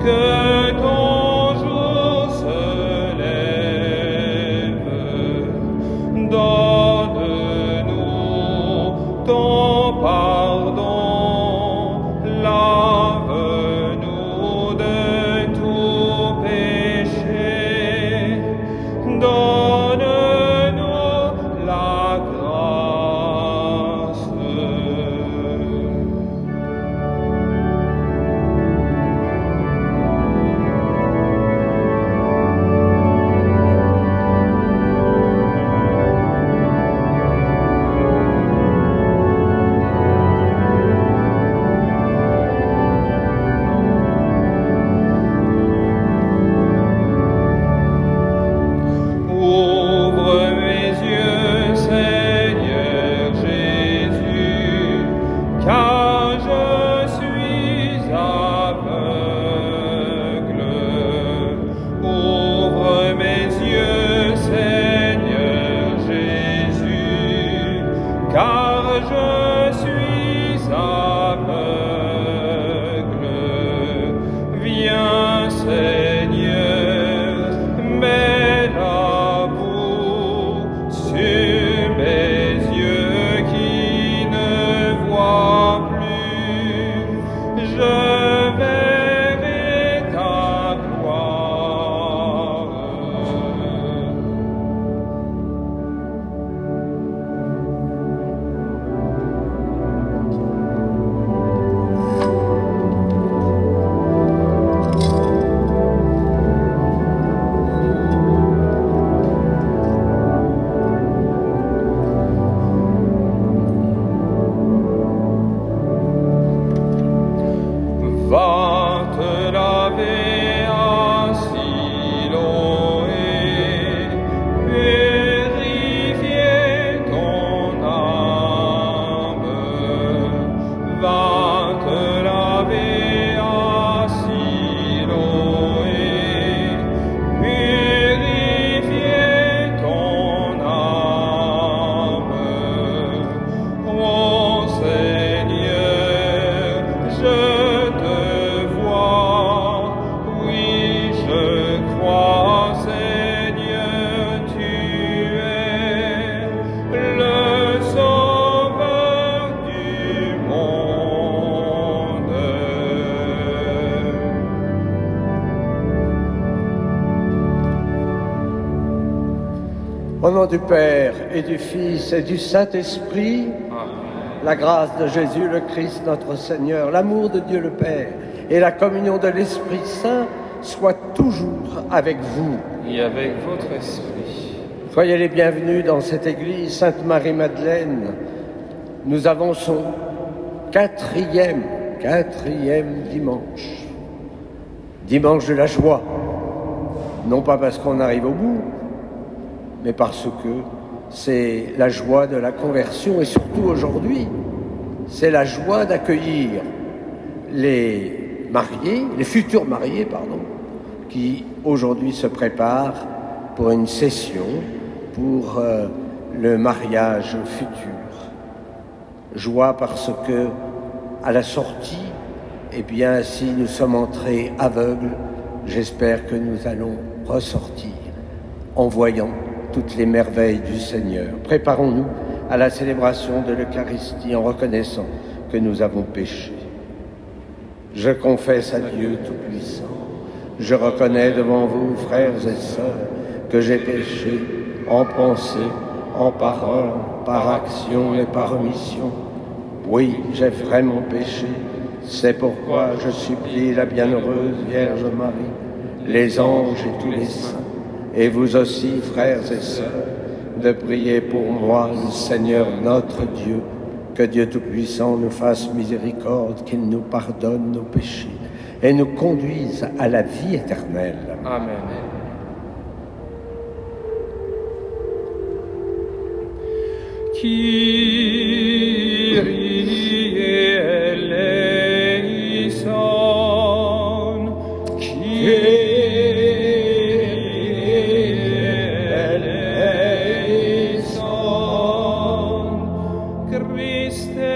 que ton jour se lève. Donne-nous ton pardon, lave-nous de tout péché. Donne-nous la grâce. Ouvre mes yeux, Seigneur Jésus, car je suis aveugle. Ouvre mes yeux, Seigneur Jésus, car je suis aveugle. Viens, Seigneur, mets la boue sur mes yeux qui ne voient plus. Je verrai ta gloire. Va te laver à Siloé, purifier ton âme. Va te laver à Siloé, purifier ton âme. Ô Seigneur, je te vois, oui, je crois, Seigneur, tu es le Sauveur du monde. Au nom du Père et du Fils et du Saint-Esprit, la grâce de Jésus le Christ notre Seigneur, l'amour de Dieu le Père et la communion de l'Esprit Saint soient toujours avec vous. Et avec votre esprit. Soyez les bienvenus dans cette église Sainte-Marie-Madeleine. Nous avançons quatrième dimanche. Dimanche de la joie. Non pas parce qu'on arrive au bout, mais parce que c'est la joie de la conversion et surtout aujourd'hui, c'est la joie d'accueillir les mariés, les futurs mariés, qui aujourd'hui se préparent pour une session, pour le mariage futur. Joie parce que, à la sortie, eh bien, si nous sommes entrés aveugles, j'espère que nous allons ressortir en voyant toutes les merveilles du Seigneur. Préparons-nous à la célébration de l'Eucharistie en reconnaissant que nous avons péché. Je confesse à Dieu Tout-Puissant, je reconnais devant vous, frères et sœurs, que j'ai péché en pensée, en parole, par action et par omission. Oui, j'ai vraiment péché. C'est pourquoi je supplie la bienheureuse Vierge Marie, les anges et tous les saints, et vous aussi, frères et sœurs, de prier pour moi, le Seigneur notre Dieu, que Dieu Tout-Puissant nous fasse miséricorde, qu'il nous pardonne nos péchés et nous conduise à la vie éternelle. Amen. Kyrie eleison, Kyrie eleison, Christe eleison,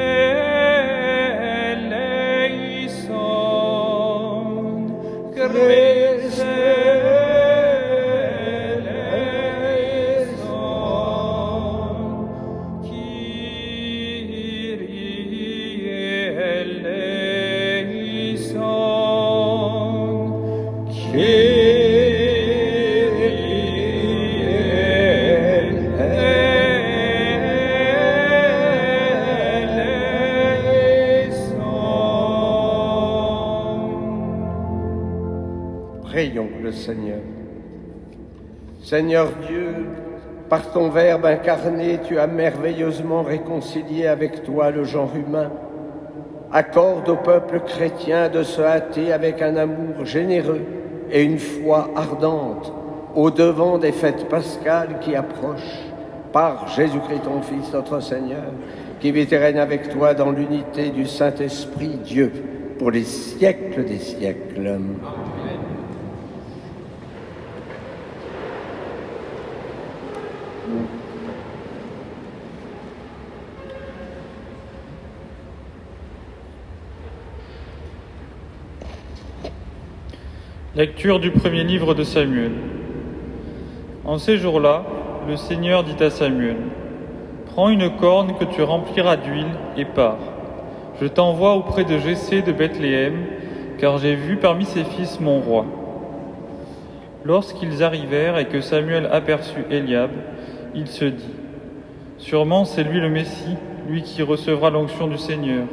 Prions le Seigneur. Seigneur Dieu, par ton Verbe incarné, tu as merveilleusement réconcilié avec toi le genre humain. Accorde au peuple chrétien de se hâter avec un amour généreux et une foi ardente au devant des fêtes pascales qui approchent, par Jésus-Christ ton Fils, notre Seigneur, qui vit et règne avec toi dans l'unité du Saint-Esprit, Dieu, pour les siècles des siècles. Amen. Lecture du premier livre de Samuel. En ces jours-là, le Seigneur dit à Samuel : « Prends une corne que tu rempliras d'huile et pars. Je t'envoie auprès de Jessé de Bethléem, car j'ai vu parmi ses fils mon roi. » Lorsqu'ils arrivèrent et que Samuel aperçut Eliab, il se dit : « Sûrement c'est lui le Messie, lui qui recevra l'onction du Seigneur. »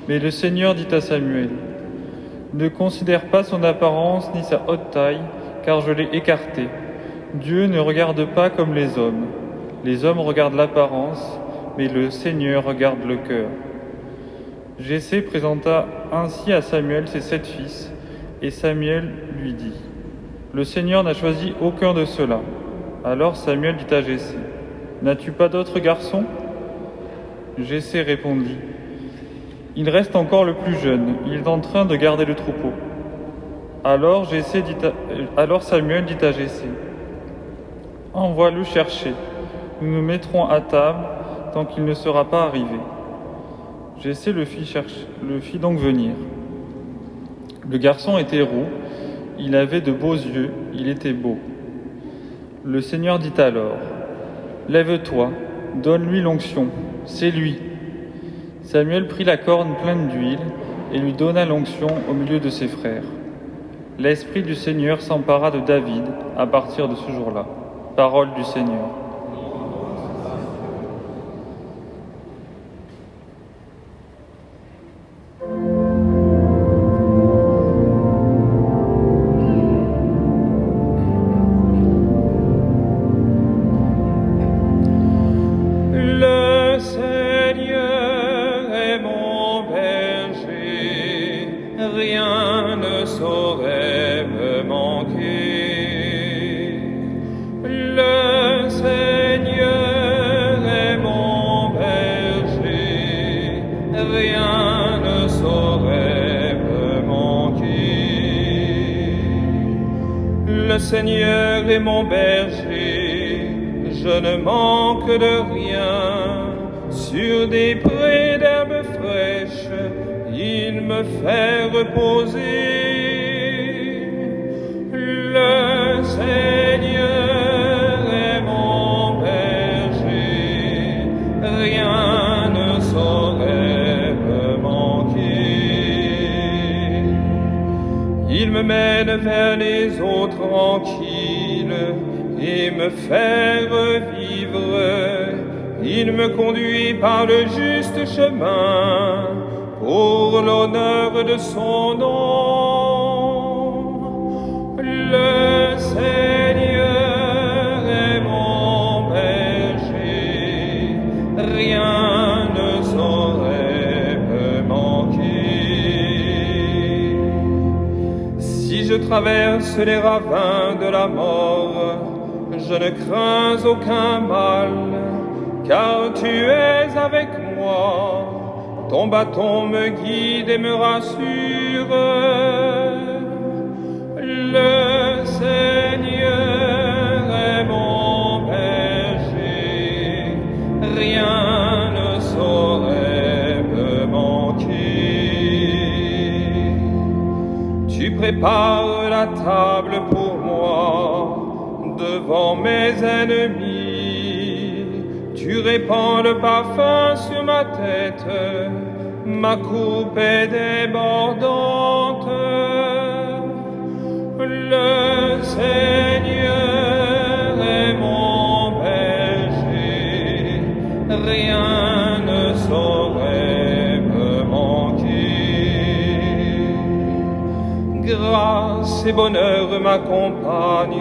Mais le Seigneur dit à Samuel : « Ne considère pas son apparence ni sa haute taille, car je l'ai écarté. Dieu ne regarde pas comme les hommes. Les hommes regardent l'apparence, mais le Seigneur regarde le cœur. » Jessé présenta ainsi à Samuel ses 7 fils, et Samuel lui dit : « Le Seigneur n'a choisi aucun de ceux-là. » Alors Samuel dit à Jessé : « N'as-tu pas d'autres garçons ?» Jessé répondit : « Il reste encore le plus jeune, il est en train de garder le troupeau. » Alors Samuel dit à Jessé : « Envoie-le chercher, nous nous mettrons à table tant qu'il ne sera pas arrivé. » Jessé le fit donc venir. Le garçon était roux, il avait de beaux yeux, il était beau. Le Seigneur dit alors : « Lève-toi, donne-lui l'onction, c'est lui. » Samuel prit la corne pleine d'huile et lui donna l'onction au milieu de ses frères. L'Esprit du Seigneur s'empara de David à partir de ce jour-là. Parole du Seigneur. Le Seigneur est mon berger, rien ne saurait me manquer. Le Seigneur est mon berger, rien ne saurait me manquer. Le Seigneur est mon berger, je ne manque de rien. Sur des prés d'herbes fraîches, il me fait reposer. Le Seigneur est mon berger, rien ne saurait me manquer. Il me mène vers les eaux tranquilles et me fait revivre. Il me conduit par le juste chemin pour l'honneur de son nom. Le Seigneur est mon berger, rien ne saurait me manquer. Si je traverse les ravins de la mort, je ne crains aucun mal, car tu es avec moi. Ton bâton me guide et me rassure. Le Seigneur est mon berger, rien ne saurait me manquer. Tu prépares la table pour moi devant mes ennemis. Tu répands le parfum sur ma tête, ma coupe est débordante. Le Seigneur est mon berger, rien ne saurait me manquer. Grâce et bonheur m'accompagnent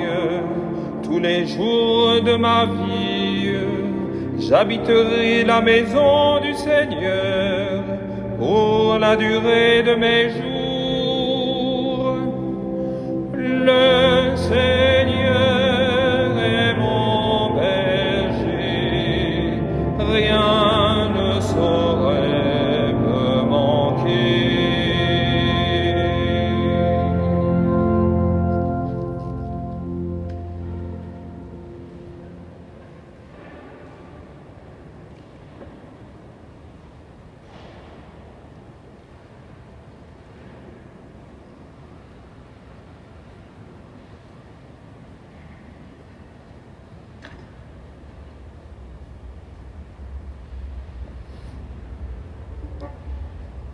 tous les jours de ma vie. J'habiterai la maison du Seigneur pour la durée de mes jours. Le Seigneur est mon berger, rien ne saurait me manquer.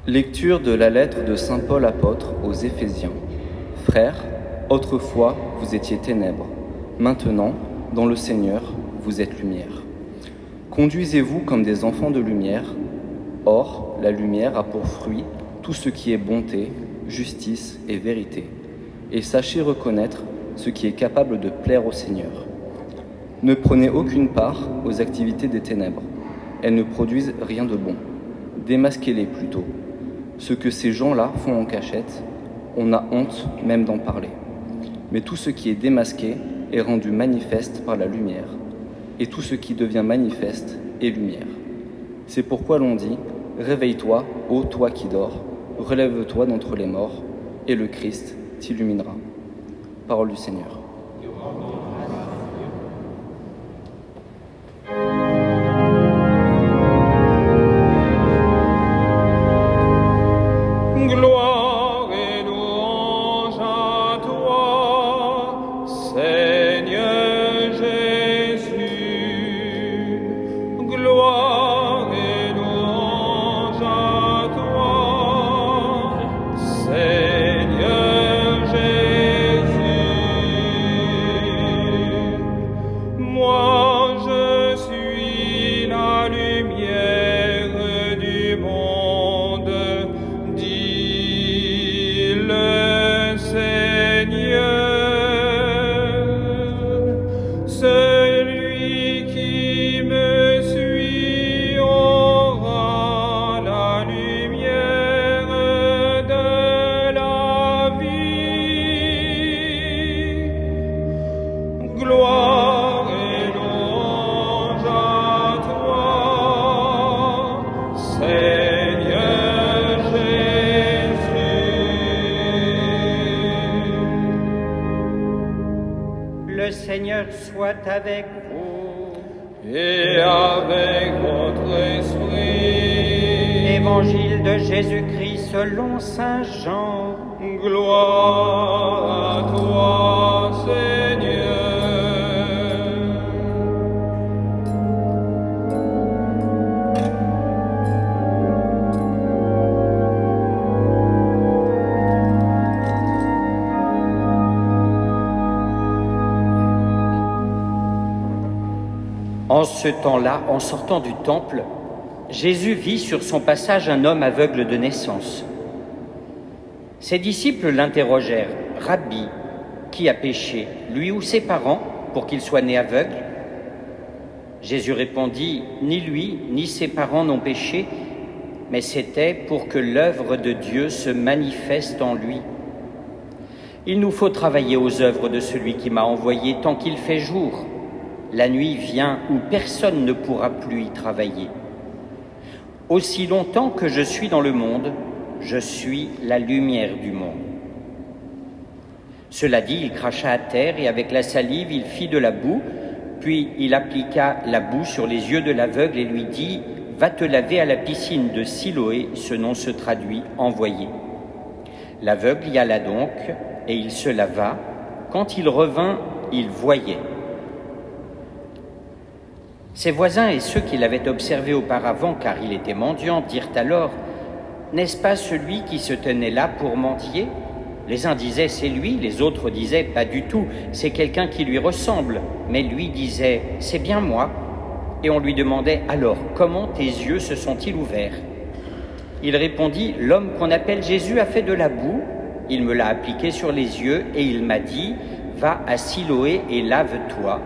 Lecture de la lettre de saint Paul apôtre aux Éphésiens. Frères, autrefois vous étiez ténèbres, maintenant, dans le Seigneur, vous êtes lumière. Conduisez-vous comme des enfants de lumière. Or, la lumière a pour fruit tout ce qui est bonté, justice et vérité. Et sachez reconnaître ce qui est capable de plaire au Seigneur. Ne prenez aucune part aux activités des ténèbres. Elles ne produisent rien de bon. Démasquez-les plutôt. Ce que ces gens-là font en cachette, on a honte même d'en parler. Mais tout ce qui est démasqué est rendu manifeste par la lumière, et tout ce qui devient manifeste est lumière. C'est pourquoi l'on dit « Réveille-toi, ô toi qui dors, relève-toi d'entre les morts, et le Christ t'illuminera. » Parole du Seigneur. Gloire et louange à toi, Seigneur Jésus. Gloire et louange à toi, Seigneur Jésus. Moi je suis la lumière du monde, dit le Seigneur. Celui qui me suit aura la lumière de la vie. Gloire et louange à toi, Seigneur Jésus. Le Seigneur soit avec vous. Et avec votre esprit. Évangile de Jésus-Christ selon saint Jean. Gloire à toi, Seigneur. En ce temps-là, en sortant du temple, Jésus vit sur son passage un homme aveugle de naissance. Ses disciples l'interrogèrent: « Rabbi, qui a péché, lui ou ses parents, pour qu'il soit né aveugle ?» Jésus répondit: « Ni lui, ni ses parents n'ont péché, mais c'était pour que l'œuvre de Dieu se manifeste en lui. Il nous faut travailler aux œuvres de celui qui m'a envoyé tant qu'il fait jour. La nuit vient où personne ne pourra plus y travailler. Aussi longtemps que je suis dans le monde, je suis la lumière du monde. » Cela dit, il cracha à terre et avec la salive, il fit de la boue, puis il appliqua la boue sur les yeux de l'aveugle et lui dit: « Va te laver à la piscine de Siloé », ce nom se traduit « envoyé ». L'aveugle y alla donc, et il se lava. Quand il revint, il voyait. Ses voisins et ceux qui l'avaient observé auparavant, car il était mendiant, dirent alors : « N'est-ce pas celui qui se tenait là pour mendier ?» Les uns disaient : « C'est lui », les autres disaient : « Pas du tout, c'est quelqu'un qui lui ressemble. » Mais lui disait : « C'est bien moi. » Et on lui demandait : « Alors, comment tes yeux se sont-ils ouverts ?» Il répondit : « L'homme qu'on appelle Jésus a fait de la boue, il me l'a appliqué sur les yeux et il m'a dit : Va à Siloé et lave-toi.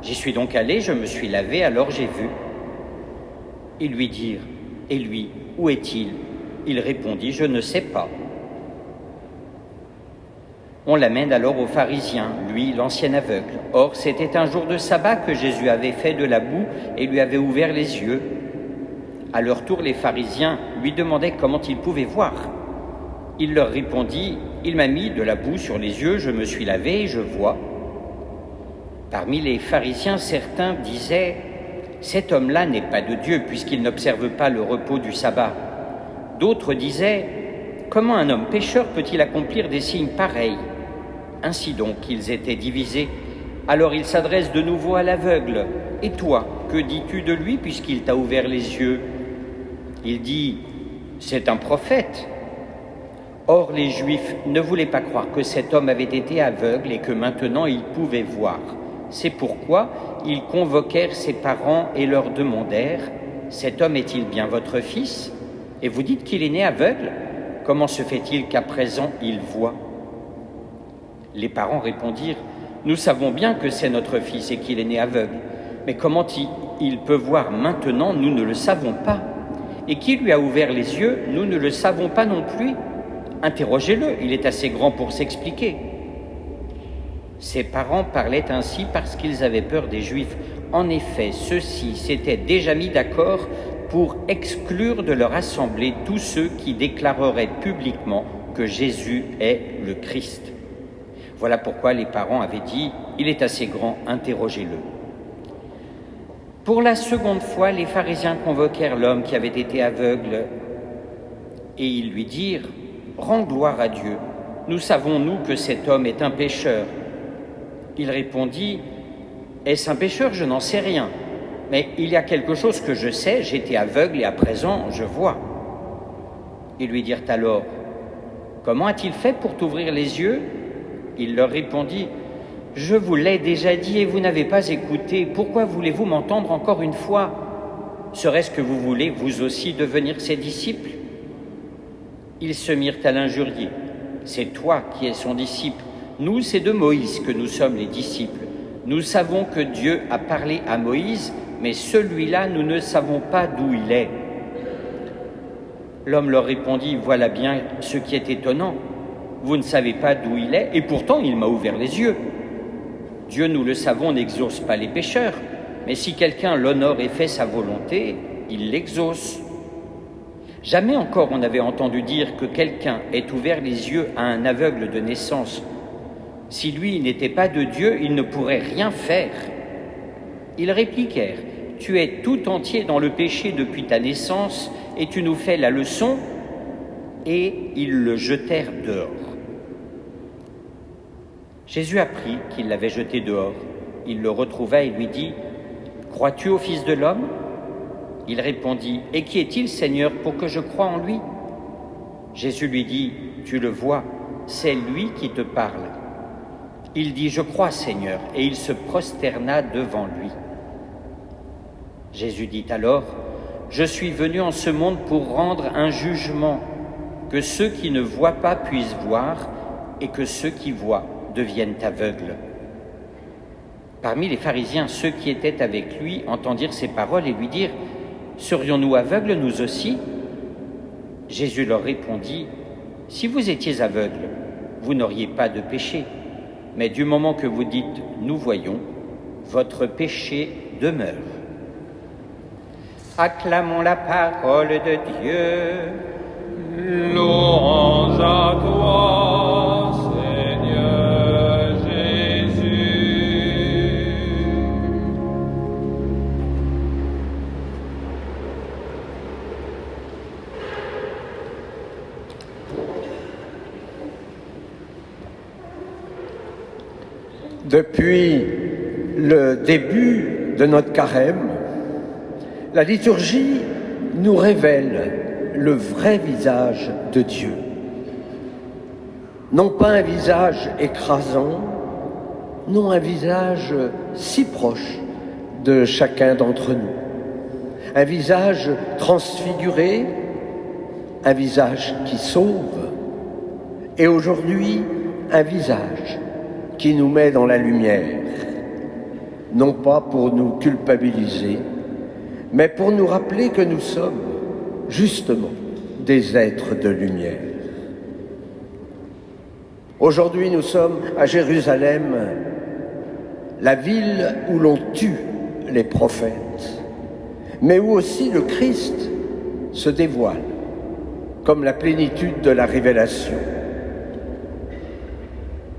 J'y suis donc allé, je me suis lavé, alors j'ai vu. » Ils lui dirent : « Et lui, où est-il » Il répondit : « Je ne sais pas. » On l'amène alors aux pharisiens, lui, l'ancien aveugle. Or, c'était un jour de sabbat que Jésus avait fait de la boue et lui avait ouvert les yeux. À leur tour, les pharisiens lui demandaient comment il pouvait voir. Il leur répondit : « Il m'a mis de la boue sur les yeux, je me suis lavé et je vois. » Parmi les pharisiens, certains disaient : « Cet homme-là n'est pas de Dieu puisqu'il n'observe pas le repos du sabbat. » D'autres disaient : « Comment un homme pécheur peut-il accomplir des signes pareils ?» Ainsi donc, ils étaient divisés. Alors il s'adresse de nouveau à l'aveugle : « Et toi, que dis-tu de lui puisqu'il t'a ouvert les yeux ?» Il dit : « C'est un prophète. » Or les Juifs ne voulaient pas croire que cet homme avait été aveugle et que maintenant il pouvait voir. C'est pourquoi ils convoquèrent ses parents et leur demandèrent : « Cet homme est-il bien votre fils ? Et vous dites qu'il est né aveugle ? Comment se fait-il qu'à présent il voit ?» Les parents répondirent : « Nous savons bien que c'est notre fils et qu'il est né aveugle. Mais comment il peut voir maintenant, nous ne le savons pas. Et qui lui a ouvert les yeux, nous ne le savons pas non plus. Interrogez-le, il est assez grand pour s'expliquer. » Ses parents parlaient ainsi parce qu'ils avaient peur des Juifs. En effet, ceux-ci s'étaient déjà mis d'accord pour exclure de leur assemblée tous ceux qui déclareraient publiquement que Jésus est le Christ. Voilà pourquoi les parents avaient dit : « Il est assez grand, interrogez-le. » Pour la seconde fois, les pharisiens convoquèrent l'homme qui avait été aveugle et ils lui dirent : « Rends gloire à Dieu. Nous savons, nous, que cet homme est un pécheur. » Il répondit : « Est-ce un pécheur ? Je n'en sais rien. Mais il y a quelque chose que je sais, j'étais aveugle et à présent je vois. » Ils lui dirent alors : « Comment a-t-il fait pour t'ouvrir les yeux ?» Il leur répondit : « Je vous l'ai déjà dit et vous n'avez pas écouté. Pourquoi voulez-vous m'entendre encore une fois ? Serait-ce que vous voulez vous aussi devenir ses disciples ?» Ils se mirent à l'injurier. « C'est toi qui es son disciple. Nous, c'est de Moïse que nous sommes les disciples. Nous savons que Dieu a parlé à Moïse, mais celui-là, nous ne savons pas d'où il est. » L'homme leur répondit : « Voilà bien ce qui est étonnant. Vous ne savez pas d'où il est, et pourtant il m'a ouvert les yeux. Dieu, nous le savons, n'exauce pas les pécheurs, mais si quelqu'un l'honore et fait sa volonté, il l'exauce. Jamais encore on n'avait entendu dire que quelqu'un ait ouvert les yeux à un aveugle de naissance. Si lui n'était pas de Dieu, il ne pourrait rien faire. » Ils répliquèrent : « Tu es tout entier dans le péché depuis ta naissance, et tu nous fais la leçon ?» Et ils le jetèrent dehors. Jésus apprit qu'il l'avait jeté dehors. Il le retrouva et lui dit : « Crois-tu au Fils de l'homme » Il répondit : « Et qui est-il, Seigneur, pour que je croie en lui ?» Jésus lui dit : « Tu le vois, c'est lui qui te parle. » Il dit : « Je crois, Seigneur » et il se prosterna devant lui. Jésus dit alors : « Je suis venu en ce monde pour rendre un jugement, que ceux qui ne voient pas puissent voir et que ceux qui voient deviennent aveugles. » Parmi les pharisiens, ceux qui étaient avec lui entendirent ces paroles et lui dirent : « Serions-nous aveugles, nous aussi ?» Jésus leur répondit : « Si vous étiez aveugles, vous n'auriez pas de péché. Mais du moment que vous dites « nous voyons », votre péché demeure. » Acclamons la parole de Dieu. Louange à toi, Seigneur Jésus. Depuis le début de notre carême, la liturgie nous révèle le vrai visage de Dieu. Non pas un visage écrasant, non un visage si proche de chacun d'entre nous. Un visage transfiguré, un visage qui sauve, et aujourd'hui, un visage qui nous met dans la lumière, non pas pour nous culpabiliser, mais pour nous rappeler que nous sommes justement des êtres de lumière. Aujourd'hui, nous sommes à Jérusalem, la ville où l'on tue les prophètes, mais où aussi le Christ se dévoile comme la plénitude de la révélation.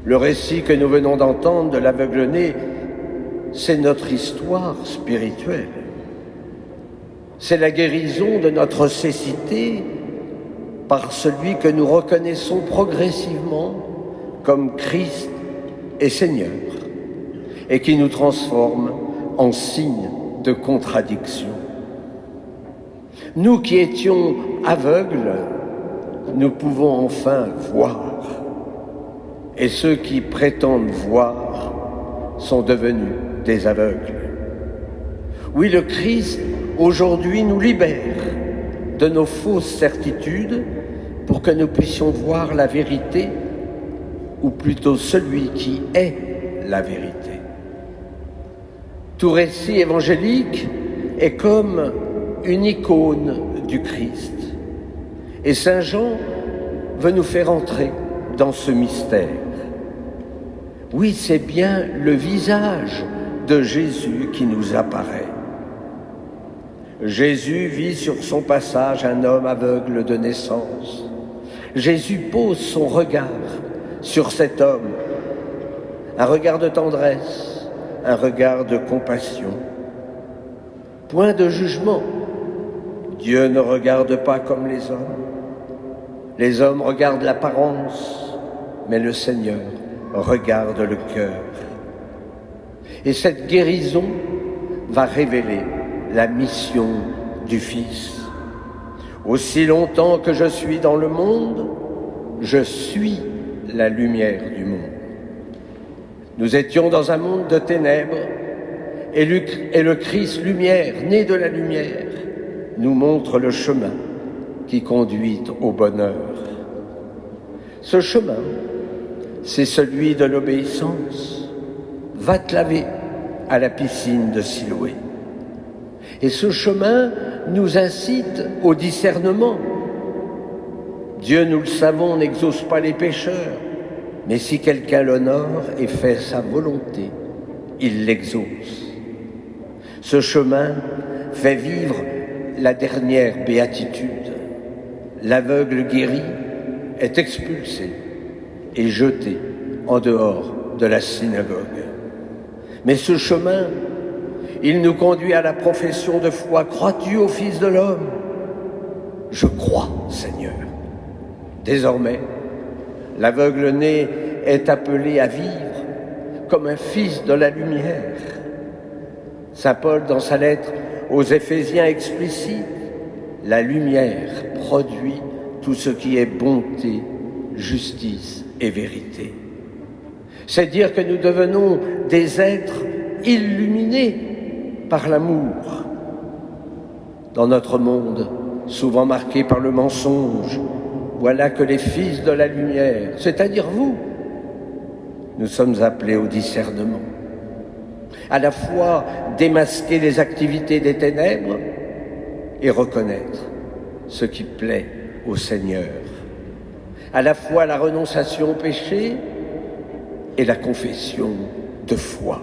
Le récit que nous venons d'entendre de l'aveugle-né, c'est notre histoire spirituelle. C'est la guérison de notre cécité par celui que nous reconnaissons progressivement comme Christ et Seigneur, et qui nous transforme en signe de contradiction. Nous qui étions aveugles, nous pouvons enfin voir. Et ceux qui prétendent voir sont devenus des aveugles. Oui, le Christ, aujourd'hui, nous libère de nos fausses certitudes pour que nous puissions voir la vérité, ou plutôt celui qui est la vérité. Tout récit évangélique est comme une icône du Christ. Et Saint Jean veut nous faire entrer dans ce mystère. Oui, c'est bien le visage de Jésus qui nous apparaît. Jésus vit sur son passage un homme aveugle de naissance. Jésus pose son regard sur cet homme, un regard de tendresse, un regard de compassion. Point de jugement. Dieu ne regarde pas comme les hommes. Les hommes regardent l'apparence, mais le Seigneur regarde le cœur. Et cette guérison va révéler la mission du Fils. Aussi longtemps que je suis dans le monde, je suis la lumière du monde. Nous étions dans un monde de ténèbres, et le Christ lumière, né de la lumière, nous montre le chemin qui conduit au bonheur. Ce chemin, c'est celui de l'obéissance. Va te laver à la piscine de Siloé. Et ce chemin nous incite au discernement. Dieu, nous le savons, n'exauce pas les pécheurs, mais si quelqu'un l'honore et fait sa volonté, il l'exauce. Ce chemin fait vivre la dernière béatitude. L'aveugle guéri est expulsé et jeté en dehors de la synagogue. Mais ce chemin, il nous conduit à la profession de foi. Crois-tu au Fils de l'homme ? Je crois, Seigneur. Désormais, l'aveugle-né est appelé à vivre comme un fils de la lumière. Saint Paul, dans sa lettre aux Éphésiens, explicite: la lumière produit tout ce qui est bonté, justice et vérité. C'est dire que nous devenons des êtres illuminés par l'amour. Dans notre monde, souvent marqué par le mensonge, voilà que les fils de la lumière, c'est-à-dire vous, nous sommes appelés au discernement. À la fois démasquer les activités des ténèbres et reconnaître ce qui plaît au Seigneur. À la fois la renonciation au péché et la confession de foi.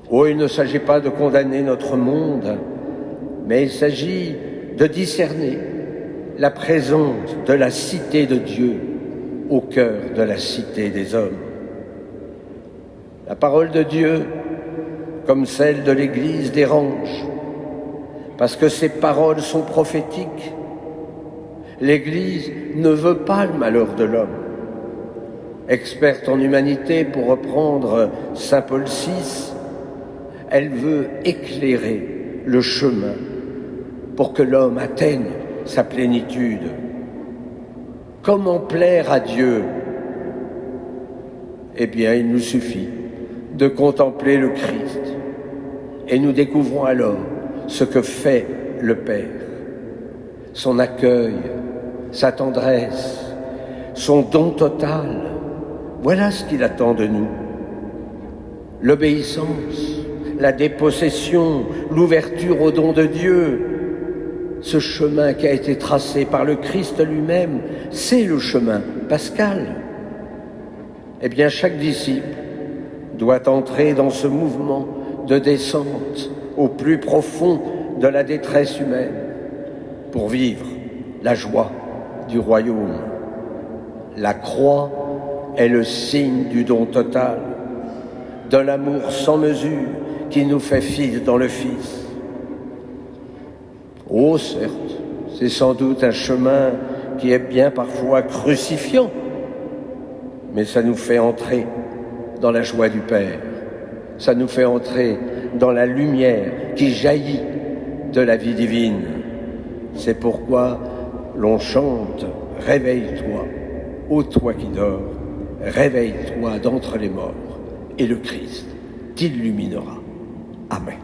Oh, il ne s'agit pas de condamner notre monde, mais il s'agit de discerner la présence de la cité de Dieu au cœur de la cité des hommes. La parole de Dieu, comme celle de l'Église, dérange, parce que ces paroles sont prophétiques. L'Église ne veut pas le malheur de l'homme. Experte en humanité, pour reprendre Saint Paul VI, elle veut éclairer le chemin pour que l'homme atteigne sa plénitude. Comment plaire à Dieu? Eh bien, il nous suffit de contempler le Christ et nous découvrons alors ce que fait le Père. Son accueil, sa tendresse, son don total. Voilà ce qu'il attend de nous. L'obéissance, la dépossession, l'ouverture au don de Dieu. Ce chemin qui a été tracé par le Christ lui-même, c'est le chemin pascal. Eh bien, chaque disciple doit entrer dans ce mouvement de descente au plus profond de la détresse humaine pour vivre la joie du royaume. La croix est le signe du don total, de l'amour sans mesure qui nous fait fils dans le Fils. Oh, certes, c'est sans doute un chemin qui est bien parfois crucifiant, mais ça nous fait entrer dans la joie du Père. Ça nous fait entrer dans la lumière qui jaillit de la vie divine. C'est pourquoi l'on chante « Réveille-toi, ô toi qui dors, réveille-toi d'entre les morts, et le Christ t'illuminera. » Amen.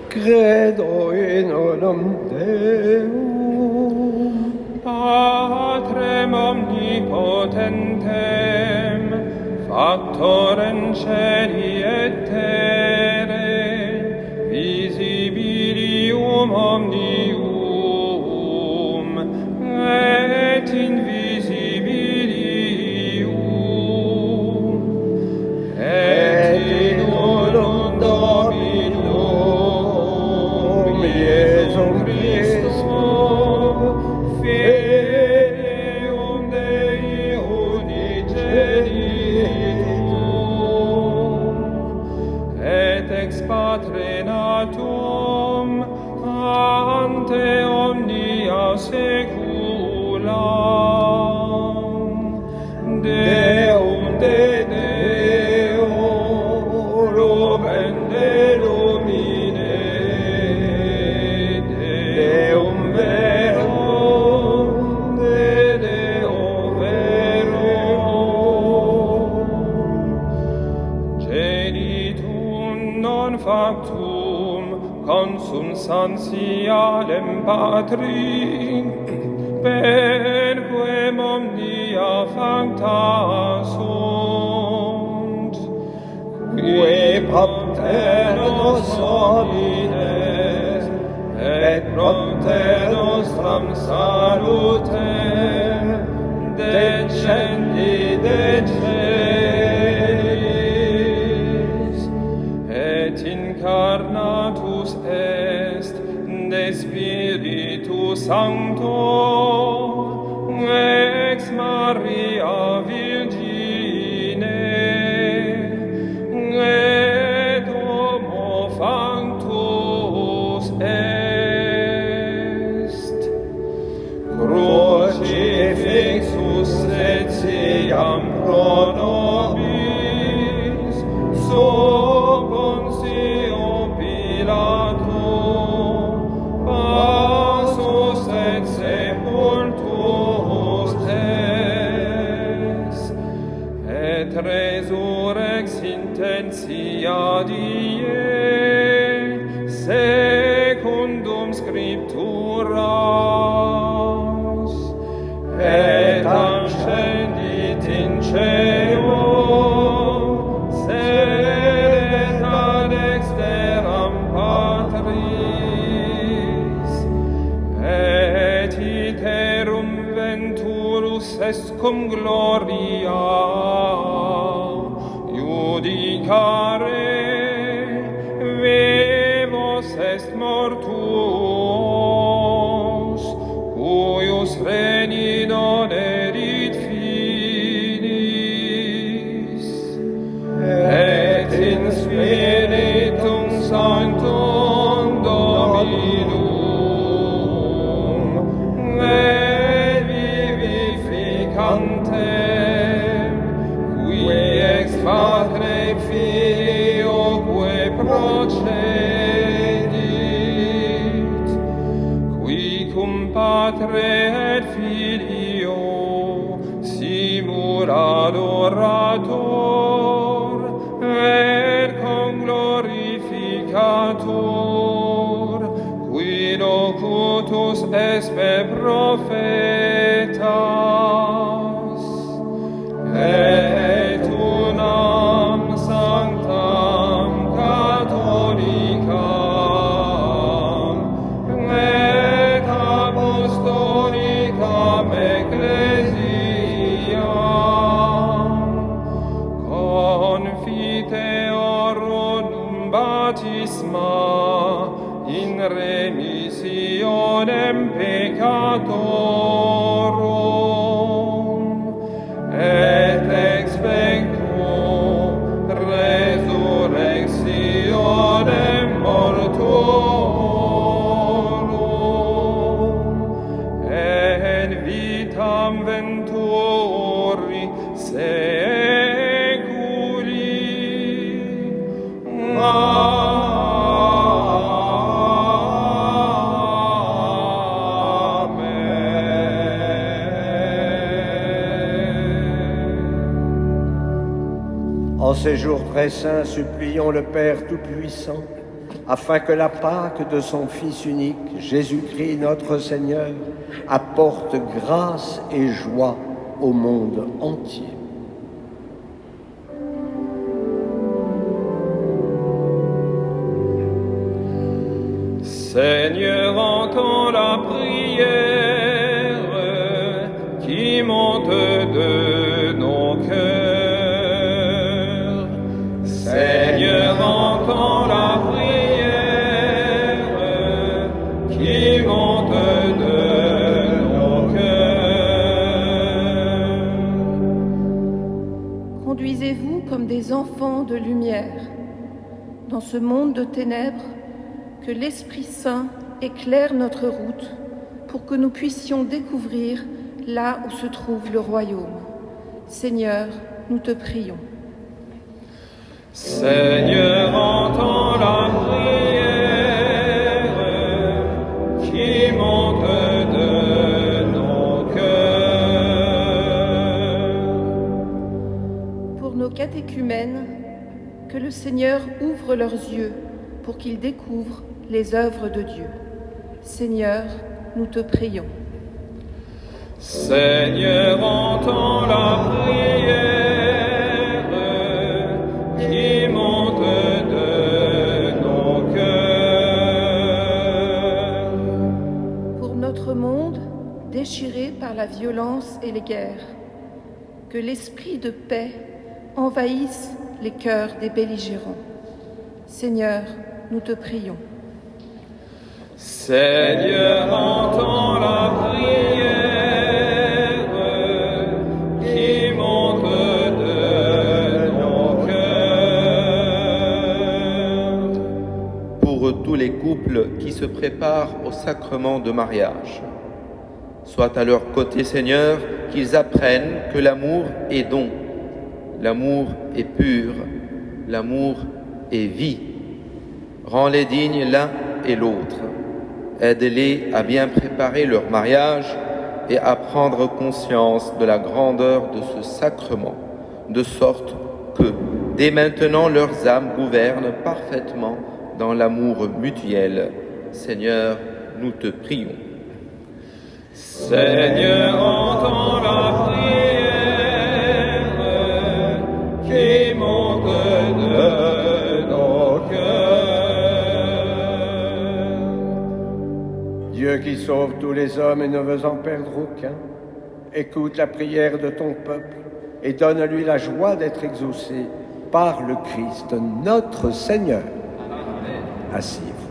Credo in unum Deum, Patrem omnipotentem, Factorem celi et terrae, visibilium omnium, et invisibilium, et in unum Dominum Iesum Christum, Filium Dei unigenitum, et ex Patre natum, ante omnia saecula, Deum de Deum, et de Lumine, Deum verum, de Deo verum, genitum non factum consubstantialem Patri, per quem omnia facta sunt, propter nos homines, et propter nostram salutem, descendi de celis, et incarnatus est de Spiritus Sancto ex Maria Virgine et homo factus est crucifixus etiam pro nobis sub Pontio Pilato passus et sepultus est, et resurrex intentia die secundum scripturas, et ascendit in cielo, sedet ad dexteram Patris, et iterum venturus est cum gloria judicare vivos est mortuos, cuius regni non erit finis, et in Spiritum Sanctum Dominum et vivificantem, qui ex Patre Filioque procedit, qui cum Patre et Filio simul adorator et conglorificator, qui locutus est per prophetas, et unam sanctam catholicam et apostolicam ecclesiam confiteorum baptisma in remissionem peccatorum, et expecto resurrectionem mortuorum, et vitam venturi seculi. En ces jours très saints, supplions le Père Tout-Puissant, afin que la Pâque de son Fils unique, Jésus-Christ notre Seigneur, apporte grâce et joie au monde entier. Seigneur, entends la prière qui monte de nos cœurs. Seigneur, entends la prière qui monte de nos cœurs. Conduisez-vous comme des enfants de lumière dans ce monde de ténèbres. Que l'Esprit Saint éclaire notre route pour que nous puissions découvrir là où se trouve le royaume. Seigneur, nous te prions. Seigneur, entends la prière qui monte de nos cœurs. Pour nos catéchumènes, que le Seigneur ouvre leurs yeux pour qu'ils découvrent les œuvres de Dieu. Seigneur, nous te prions. Seigneur, entends la prière qui monte de la violence et les guerres. Que l'esprit de paix envahisse les cœurs des belligérants. Seigneur, nous te prions. Seigneur, entends la prière qui monte de nos cœurs. Pour tous les couples qui se préparent au sacrement de mariage, sois à leur côté, Seigneur, qu'ils apprennent que l'amour est don, l'amour est pur, l'amour est vie. Rends-les dignes l'un et l'autre. Aide-les à bien préparer leur mariage et à prendre conscience de la grandeur de ce sacrement, de sorte que, dès maintenant, leurs âmes gouvernent parfaitement dans l'amour mutuel. Seigneur, nous te prions. Seigneur, entends la prière qui monte de nos cœurs. Dieu qui sauve tous les hommes et ne veut en perdre aucun, écoute la prière de ton peuple et donne-lui la joie d'être exaucé par le Christ, notre Seigneur. Amen. Asseyez-vous.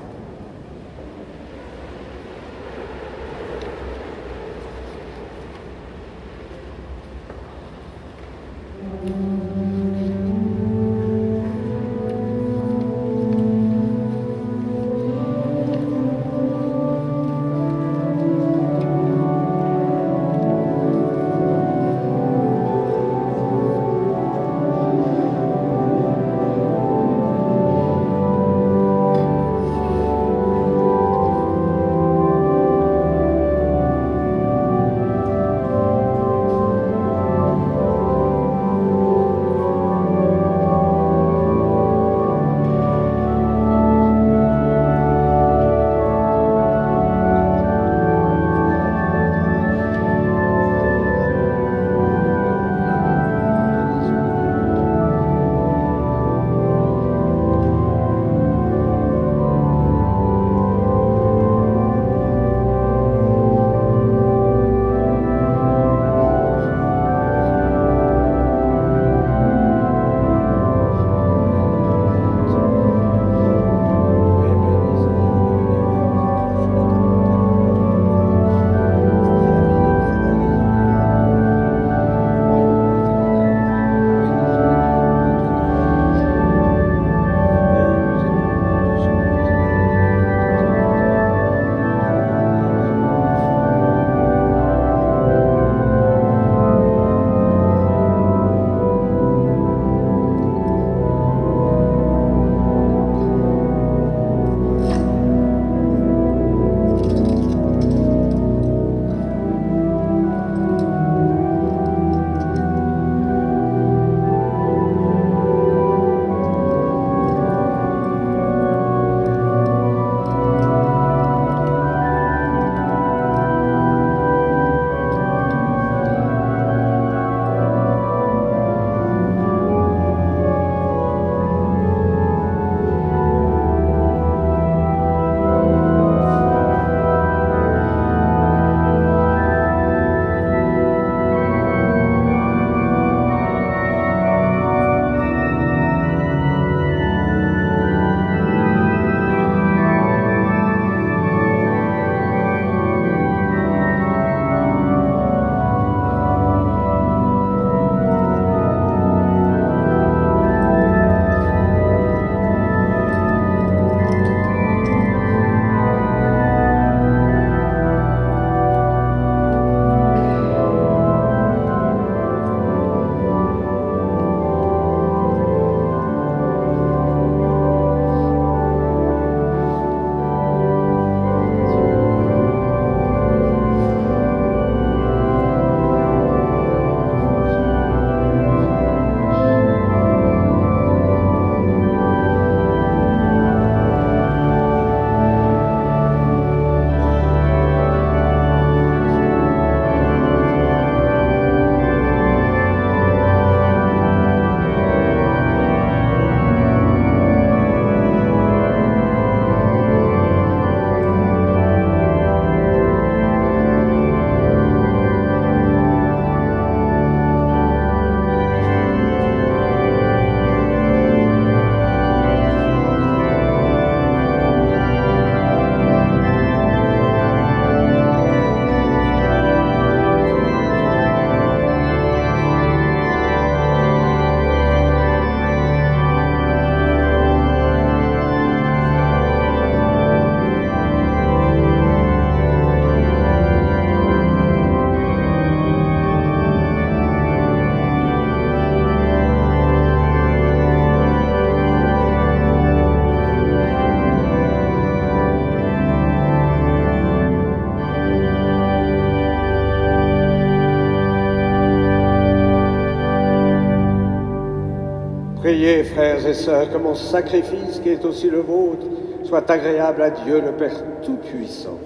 Priez, frères et sœurs, que mon sacrifice, qui est aussi le vôtre, soit agréable à Dieu le Père Tout-Puissant.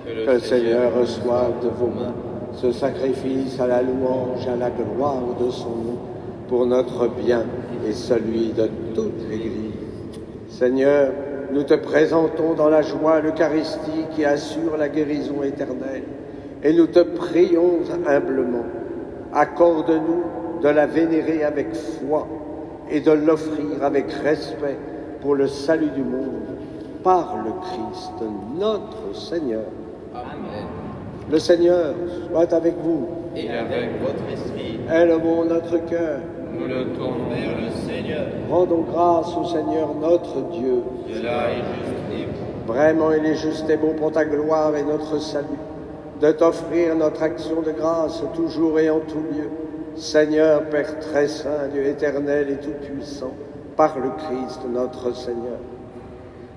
Que le Seigneur reçoive de vos mains ce sacrifice à la louange et à la gloire de son nom, pour notre bien et celui de toute l'Église. Seigneur, nous te présentons dans la joie l'Eucharistie qui assure la guérison éternelle, et nous te prions humblement. Accorde-nous de la vénérer avec foi et de l'offrir avec respect pour le salut du monde, par le Christ notre Seigneur. Amen. Le Seigneur soit avec vous. Et avec votre esprit, Élevons notre cœur. nous le tournons vers le Seigneur. Rendons grâce au Seigneur notre Dieu. Cela est juste et bon. Vraiment, il est juste et bon pour ta gloire et notre salut, de t'offrir notre action de grâce toujours et en tout lieu. Seigneur, Père très saint, Dieu éternel et tout-puissant, par le Christ notre Seigneur.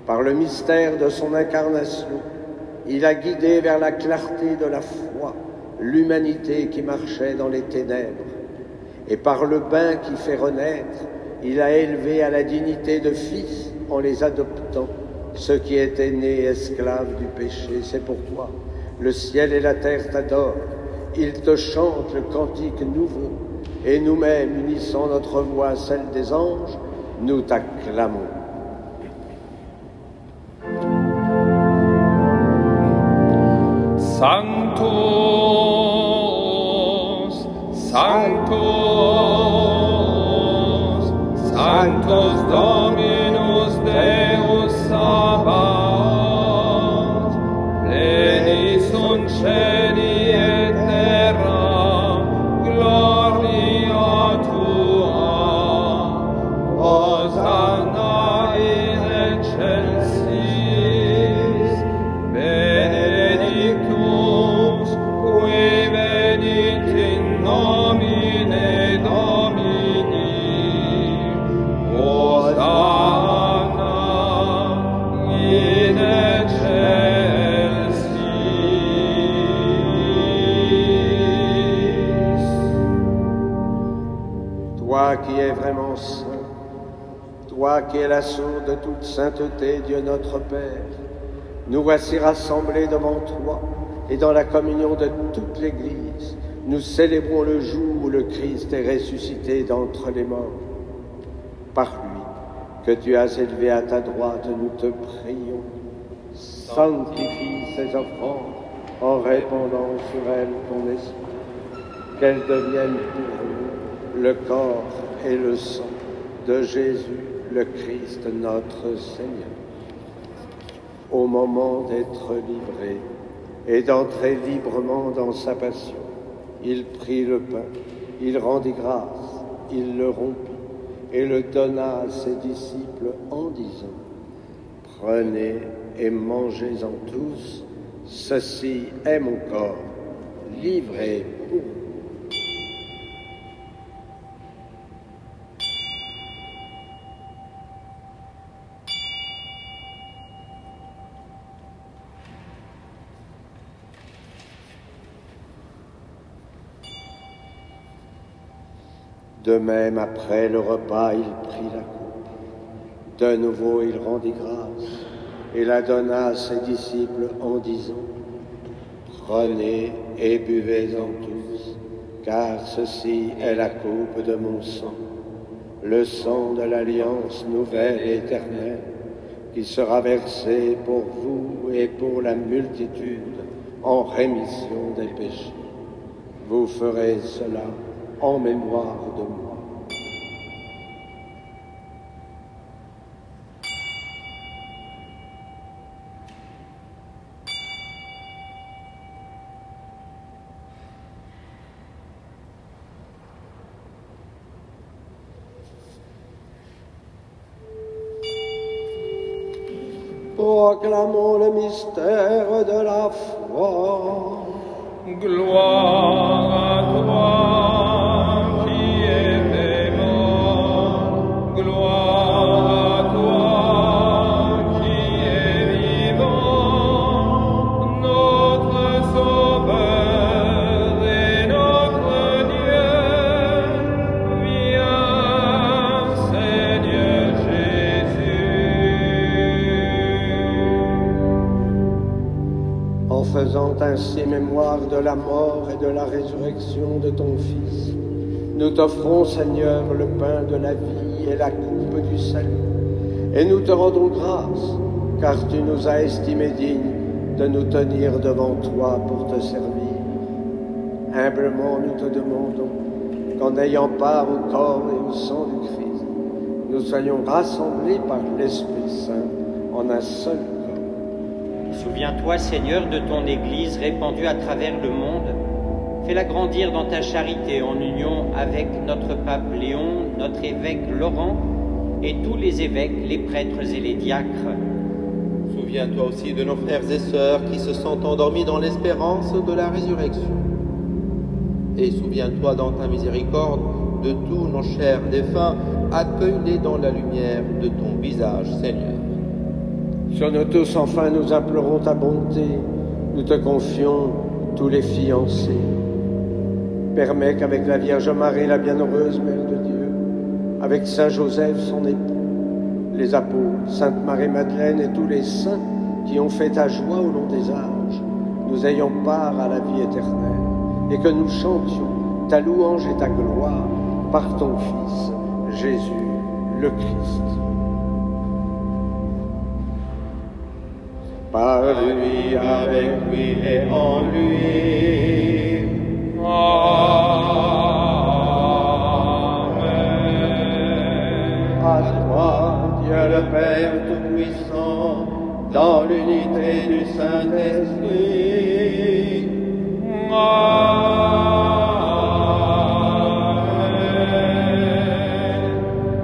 Par le mystère de son incarnation, il a guidé vers la clarté de la foi l'humanité qui marchait dans les ténèbres. Et par le bain qui fait renaître, il a élevé à la dignité de fils en les adoptant ceux qui étaient nés esclaves du péché. C'est pourquoi le ciel et la terre t'adorent. Ils te chantent le cantique nouveau, et nous-mêmes, unissant notre voix à celle des anges, nous t'acclamons. Sanctus, Sanctus, Sanctus Dominus Deus Sabaoth, pleni sunt cieli et terra, gloria tua, Hosanna in excelsis, benedictus qui venit in nomine Domini, Hosanna in excelsis. Toi qui es vraiment saint, toi qui es la source de toute sainteté, Dieu notre Père, nous voici rassemblés devant toi et dans la communion de toute l'Église. Nous célébrons le jour où le Christ est ressuscité d'entre les morts. Par lui, que tu as élevé à ta droite, nous te prions. Sanctifie ces offrandes en répandant sur elles ton esprit, qu'elles deviennent pour nous le corps et le sang de Jésus, le Christ notre Seigneur. Au moment d'être livré et d'entrer librement dans sa passion, il prit le pain, il rendit grâce, il le rompit et le donna à ses disciples en disant : Prenez et mangez-en tous, ceci est mon corps, livré pour vous. De même, après le repas, il prit la coupe. De nouveau, il rendit grâce et la donna à ses disciples en disant : Prenez et buvez-en tous, car ceci est la coupe de mon sang, le sang de l'alliance nouvelle et éternelle, qui sera versé pour vous et pour la multitude en rémission des péchés. Vous ferez cela en mémoire de moi. Proclamons le mystère de la foi. Gloire à toi qui es mort, gloire à toi qui es vivant, notre Sauveur et notre Dieu, viens, Seigneur. ainsi mémoire de la mort et de la résurrection de ton Fils, nous t'offrons, Seigneur, le pain de la vie et la coupe du salut. Et nous te rendons grâce, car tu nous as estimés dignes de nous tenir devant toi pour te servir. Humblement, nous te demandons qu'en ayant part au corps et au sang du Christ, nous soyons rassemblés par l'Esprit Saint en un seul corps. Souviens-toi, Seigneur, de ton Église répandue à travers le monde. Fais-la grandir dans ta charité en union avec notre pape Léon, notre évêque Laurent et tous les évêques, les prêtres et les diacres. Souviens-toi aussi de nos frères et sœurs qui se sont endormis dans l'espérance de la résurrection. Et souviens-toi dans ta miséricorde de tous nos chers défunts, accueille-les dans la lumière de ton visage, Seigneur. Sur nous tous, enfin, nous implorons ta bonté. Nous te confions tous les fiancés. Permets qu'avec la Vierge Marie, la bienheureuse Mère de Dieu, avec Saint Joseph, son époux, les apôtres, Sainte Marie-Madeleine et tous les saints qui ont fait ta joie au long des âges, nous ayons part à la vie éternelle et que nous chantions ta louange et ta gloire par ton Fils, Jésus le Christ. Par lui, avec lui et en lui. Amen. À toi, Dieu le Père Tout-Puissant, dans l'unité du Saint-Esprit. Amen.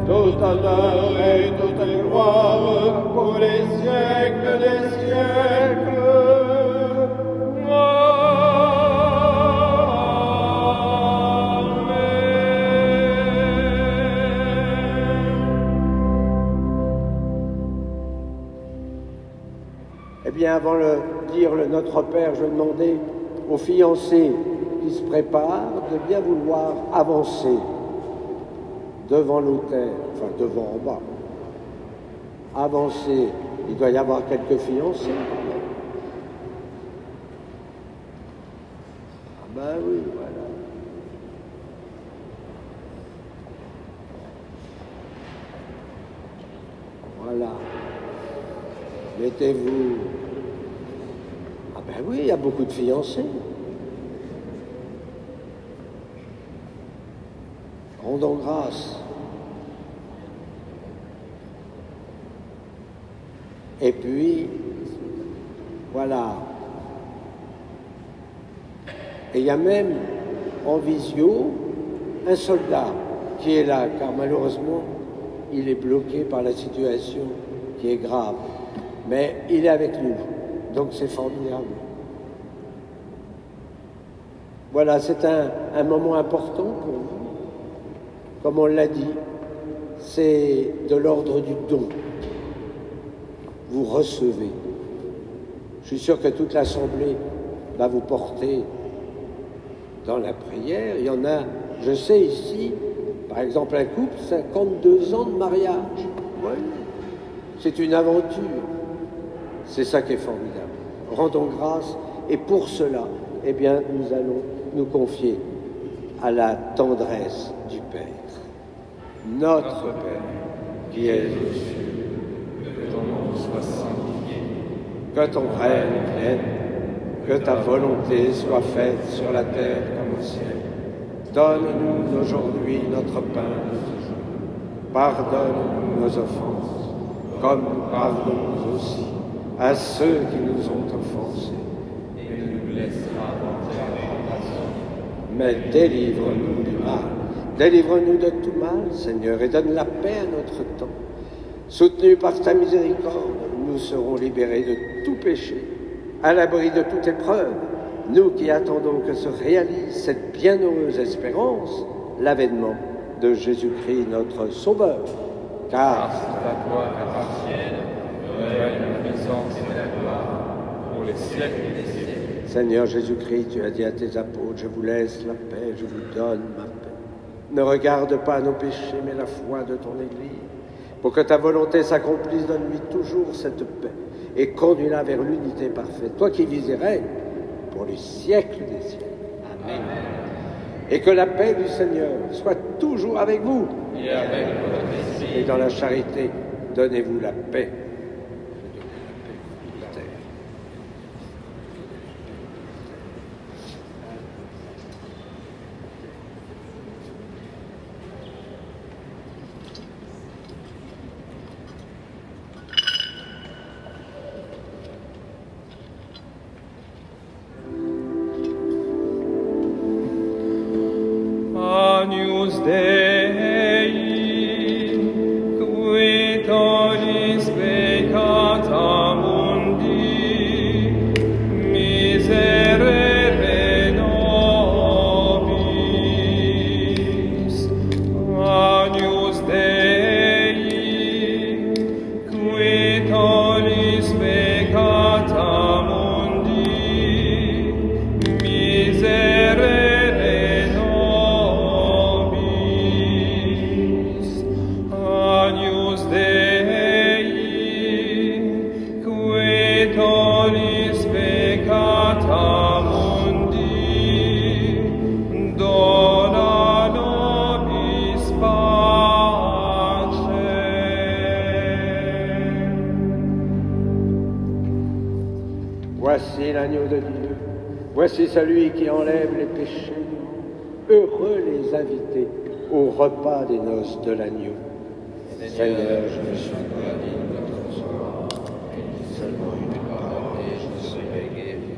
Tout honneur et toute gloire pour les siècles des siècles. Eh bien, avant de dire le Notre Père, je demandais aux fiancés qui se préparent de bien vouloir avancer devant l'autel, enfin devant en bas. Avancer, il doit y avoir quelques fiancés quand même. Ah ben oui, voilà. Voilà. Mettez-vous. Ah ben oui, il y a beaucoup de fiancés. Rendons grâce. Et puis, voilà. Et il y a même en visio un soldat qui est là, car malheureusement, il est bloqué par la situation qui est grave. Mais il est avec nous, donc c'est formidable. Voilà, c'est un moment important pour vous. Comme on l'a dit, c'est de l'ordre du don. Vous recevez. Je suis sûr que toute l'Assemblée va vous porter dans la prière. Il y en a, je sais ici, par exemple un couple, 52 ans de mariage. Ouais. C'est une aventure. C'est ça qui est formidable. Rendons grâce et pour cela, eh bien, nous allons nous confier à la tendresse du Père. Notre Père, qui es aux cieux, que ton nom soit sanctifié, que ton règne vienne, que ta volonté soit faite sur la terre comme au ciel. Donne-nous aujourd'hui notre pain de ce jour. Pardonne-nous nos offenses, comme nous pardonnons aussi à ceux qui nous ont offensés. et ne nous laisse pas entrer en tentation, Mais délivre-nous du mal. Délivre-nous de tout mal, Seigneur, et donne la paix à notre temps. Soutenus par ta miséricorde, nous serons libérés de tout péché, à l'abri de toute épreuve, nous qui attendons que se réalise cette bienheureuse espérance, l'avènement de Jésus-Christ, notre Sauveur. Car c'est à toi qu'appartiennent le règne, la puissance et la gloire pour les siècles des siècles. Seigneur Jésus-Christ, tu as dit à tes apôtres, je vous laisse la paix, je vous donne ma paix. Ne regarde pas nos péchés, mais la foi de ton Église. Pour que ta volonté s'accomplisse, donne-lui toujours cette paix et conduis-la vers l'unité parfaite. Toi qui vis et règnes pour les siècles des siècles. Amen. Et que la paix du Seigneur soit toujours avec vous. Et avec votre esprit. Et dans la charité, donnez-vous la paix. Agnus Dei, qui tollis peccata mundi, miserere nobis. Agnus Dei, qui tollis peccata mundi, miserere Agnus Dei, qui tollis peccata mundi, dona nobis pacem. Voici l'agneau de Dieu. Voici celui qui enlève les péchés du monde. Heureux les invités au repas des noces de l'agneau. Seigneur, je ne suis pas digne de ton recevoir. Seulement une parole et je serai guéri.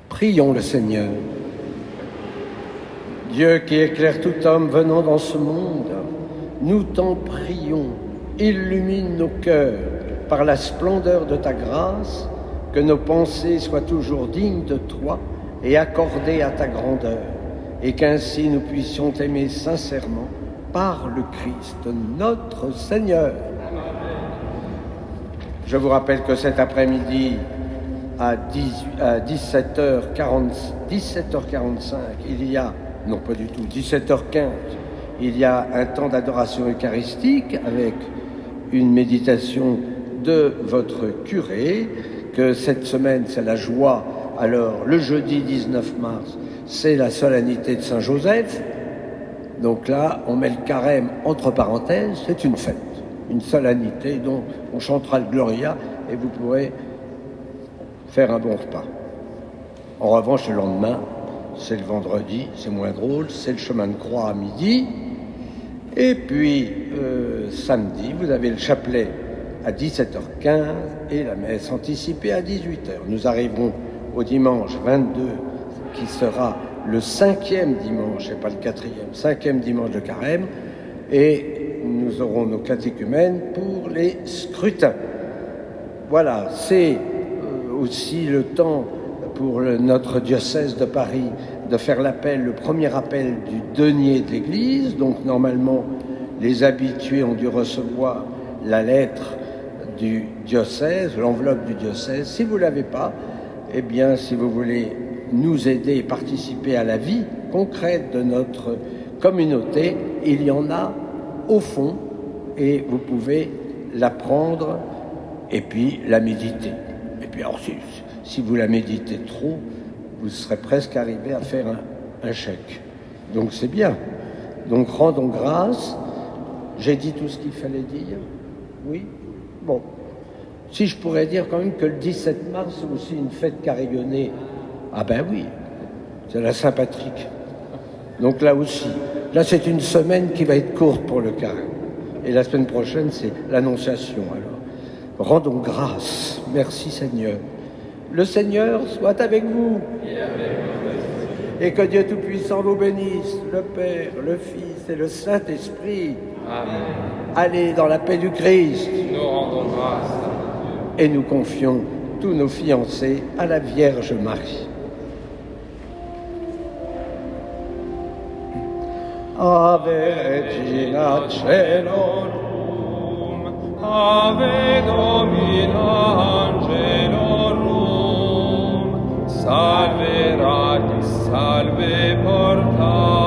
Prions le Seigneur. Dieu qui éclaire tout homme venant dans ce monde, nous t'en prions, illumine nos cœurs par la splendeur de ta grâce, que nos pensées soient toujours dignes de toi et accordées à ta grandeur, et qu'ainsi nous puissions t'aimer sincèrement par le Christ, notre Seigneur. Je vous rappelle que cet après-midi, à 17h45, il y a, non pas du tout, 17h15, il y a un temps d'adoration eucharistique avec une méditation de votre curé, que cette semaine c'est la joie. Alors le jeudi 19 mars, c'est la solennité de Saint-Joseph. Donc là, on met le carême entre parenthèses, c'est une fête, une solennité dont on chantera le Gloria et vous pourrez faire un bon repas. En revanche, le lendemain, c'est le vendredi, c'est moins drôle, c'est le chemin de croix à midi. Et puis, samedi, vous avez le chapelet à 17h15 et la messe anticipée à 18h. Nous arriverons au dimanche 22, qui sera le 5e dimanche, et pas le 4e, 5e dimanche de carême, et nous aurons nos catéchumènes pour les scrutins. Voilà, c'est aussi le temps pour notre diocèse de Paris de faire l'appel, le premier appel du denier de l'Église. Donc normalement, les habitués ont dû recevoir la lettre du diocèse, l'enveloppe du diocèse. Si vous ne l'avez pas, eh bien, si vous voulez nous aider et participer à la vie concrète de notre communauté, il y en a au fond et vous pouvez la prendre et puis la méditer. Et puis alors, si vous la méditez trop, vous serez presque arrivé à faire un chèque. Donc c'est bien. Donc rendons grâce. J'ai dit tout ce qu'il fallait dire. Oui? Bon. Si je pourrais dire quand même que le 17 mars, c'est aussi une fête carillonnée. Ah ben oui, c'est la Saint-Patrick. Donc là aussi, là c'est une semaine qui va être courte pour le carême. Et la semaine prochaine, c'est l'Annonciation. Alors, rendons grâce. Merci Seigneur. Le Seigneur soit avec vous. Et que Dieu Tout-Puissant vous bénisse, le Père, le Fils et le Saint-Esprit. Amen. Allez dans la paix du Christ. Nous rendons grâce. Et nous confions tous nos fiancés à la Vierge Marie. Ave Regina Caelorum, Ave Domina Angelorum, Salve Radis, Salve Porta.